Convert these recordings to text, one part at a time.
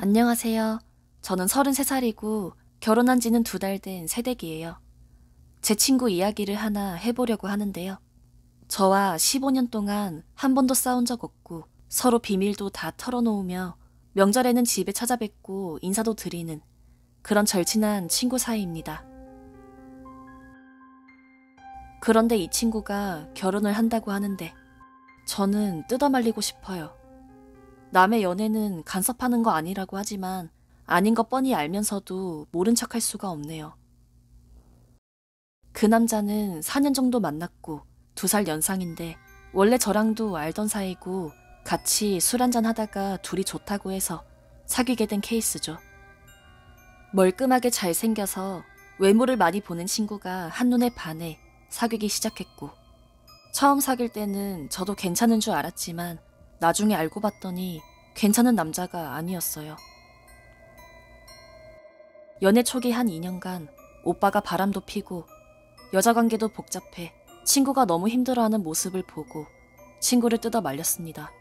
안녕하세요. 저는 33살이고 결혼한 지는 2달 된 새댁이에요. 제 친구 이야기를 하나 해보려고 하는데요. 저와 15년 동안 한 번도 싸운 적 없고 서로 비밀도 다 털어놓으며 명절에는 집에 찾아뵙고 인사도 드리는 그런 절친한 친구 사이입니다. 그런데 이 친구가 결혼을 한다고 하는데 저는 뜯어말리고 싶어요. 남의 연애는 간섭하는 거 아니라고 하지만 아닌 거 뻔히 알면서도 모른 척할 수가 없네요. 그 남자는 4년 정도 만났고 2살 연상인데 원래 저랑도 알던 사이고 같이 술 한잔 하다가 둘이 좋다고 해서 사귀게 된 케이스죠. 멀끔하게 잘생겨서 외모를 많이 보는 친구가 한눈에 반해 사귀기 시작했고 처음 사귈 때는 저도 괜찮은 줄 알았지만 나중에 알고 봤더니 괜찮은 남자가 아니었어요. 연애 초기 한 2년간 오빠가 바람도 피고 여자 관계도 복잡해 친구가 너무 힘들어하는 모습을 보고 친구를 뜯어 말렸습니다.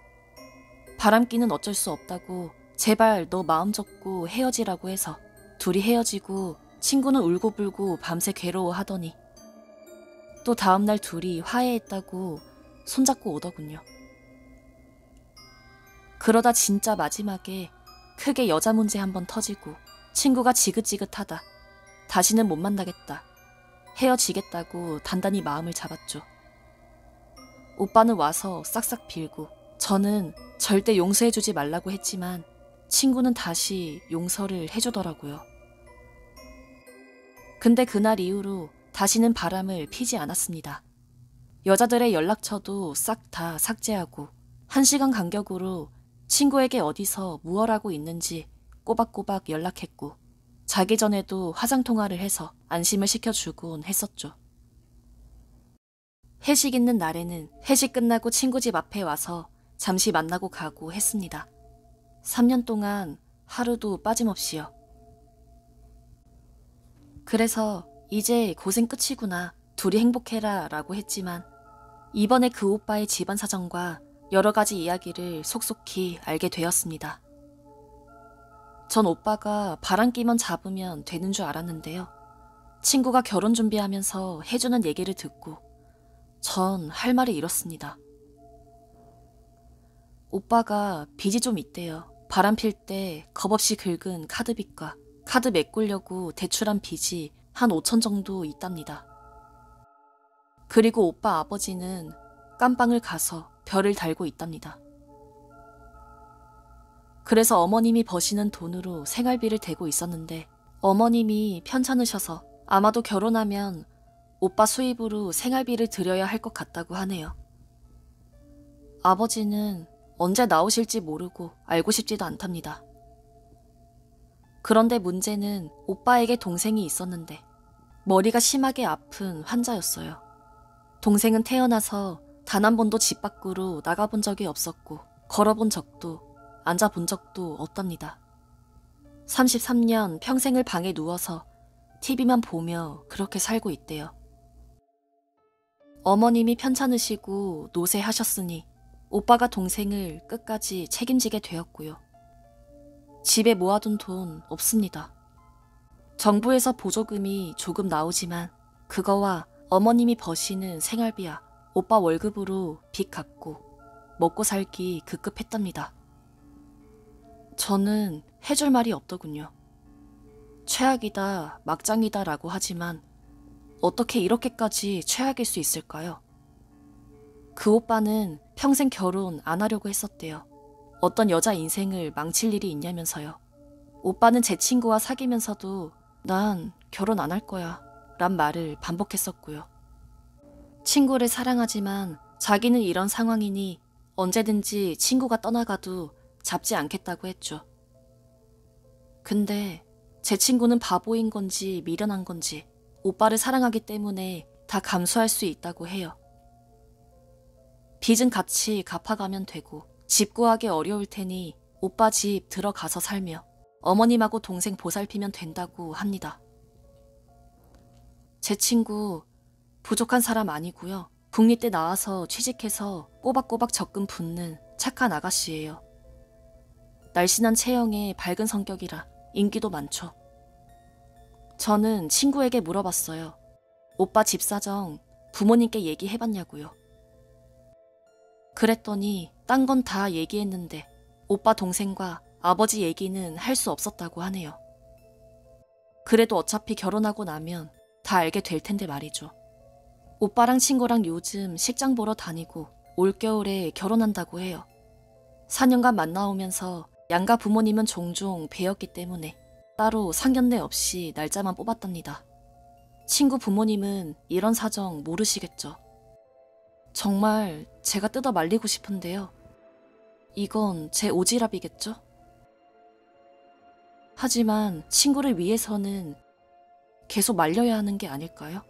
바람기는 어쩔 수 없다고 제발 너 마음 접고 헤어지라고 해서 둘이 헤어지고 친구는 울고불고 밤새 괴로워하더니 또 다음날 둘이 화해했다고 손잡고 오더군요. 그러다 진짜 마지막에 크게 여자 문제 한번 터지고 친구가 지긋지긋하다. 다시는 못 만나겠다. 헤어지겠다고 단단히 마음을 잡았죠. 오빠는 와서 싹싹 빌고 저는 절대 용서해주지 말라고 했지만 친구는 다시 용서를 해주더라고요. 근데 그날 이후로 다시는 바람을 피지 않았습니다. 여자들의 연락처도 싹 다 삭제하고 1시간 간격으로 친구에게 어디서 무얼 하고 있는지 꼬박꼬박 연락했고 자기 전에도 화상통화를 해서 안심을 시켜주곤 했었죠. 회식 있는 날에는 회식 끝나고 친구 집 앞에 와서 잠시 만나고 가고 했습니다. 3년 동안 하루도 빠짐없이요. 그래서 이제 고생 끝이구나, 둘이 행복해라 라고 했지만 이번에 그 오빠의 집안 사정과 여러 가지 이야기를 속속히 알게 되었습니다. 전 오빠가 바람기만 잡으면 되는 줄 알았는데요. 친구가 결혼 준비하면서 해주는 얘기를 듣고 전 할 말이 이렇습니다. 오빠가 빚이 좀 있대요. 바람 필 때 겁없이 긁은 카드빚과 카드 메꾸려고 대출한 빚이 한 5천 정도 있답니다. 그리고 오빠 아버지는 깜빵을 가서 별을 달고 있답니다. 그래서 어머님이 버시는 돈으로 생활비를 대고 있었는데 어머님이 편찮으셔서 아마도 결혼하면 오빠 수입으로 생활비를 드려야 할 것 같다고 하네요. 아버지는 언제 나오실지 모르고 알고 싶지도 않답니다. 그런데 문제는 오빠에게 동생이 있었는데 머리가 심하게 아픈 환자였어요. 동생은 태어나서 단 한 번도 집 밖으로 나가본 적이 없었고 걸어본 적도 앉아본 적도 없답니다. 33년 평생을 방에 누워서 TV만 보며 그렇게 살고 있대요. 어머님이 편찮으시고 노쇠하셨으니 오빠가 동생을 끝까지 책임지게 되었고요. 집에 모아둔 돈 없습니다. 정부에서 보조금이 조금 나오지만 그거와 어머님이 버시는 생활비야 오빠 월급으로 빚 갚고 먹고 살기 급급했답니다. 저는 해줄 말이 없더군요. 최악이다, 막장이다 라고 하지만 어떻게 이렇게까지 최악일 수 있을까요? 그 오빠는 평생 결혼 안 하려고 했었대요. 어떤 여자 인생을 망칠 일이 있냐면서요. 오빠는 제 친구와 사귀면서도 난 결혼 안 할 거야 란 말을 반복했었고요. 친구를 사랑하지만 자기는 이런 상황이니 언제든지 친구가 떠나가도 잡지 않겠다고 했죠. 근데 제 친구는 바보인 건지 미련한 건지 오빠를 사랑하기 때문에 다 감수할 수 있다고 해요. 빚은 같이 갚아가면 되고 집 구하기 어려울 테니 오빠 집 들어가서 살며 어머님하고 동생 보살피면 된다고 합니다. 제 친구 부족한 사람 아니고요. 국립대 나와서 취직해서 꼬박꼬박 적금 붓는 착한 아가씨예요. 날씬한 체형에 밝은 성격이라 인기도 많죠. 저는 친구에게 물어봤어요. 오빠 집 사정 부모님께 얘기해봤냐고요. 그랬더니 딴 건 다 얘기했는데 오빠 동생과 아버지 얘기는 할 수 없었다고 하네요. 그래도 어차피 결혼하고 나면 다 알게 될 텐데 말이죠. 오빠랑 친구랑 요즘 식장 보러 다니고 올겨울에 결혼한다고 해요. 4년간 만나오면서 양가 부모님은 종종 뵈었기 때문에 따로 상견례 없이 날짜만 뽑았답니다. 친구 부모님은 이런 사정 모르시겠죠. 정말 제가 뜯어 말리고 싶은데요. 이건 제 오지랖이겠죠? 하지만 친구를 위해서는 계속 말려야 하는 게 아닐까요?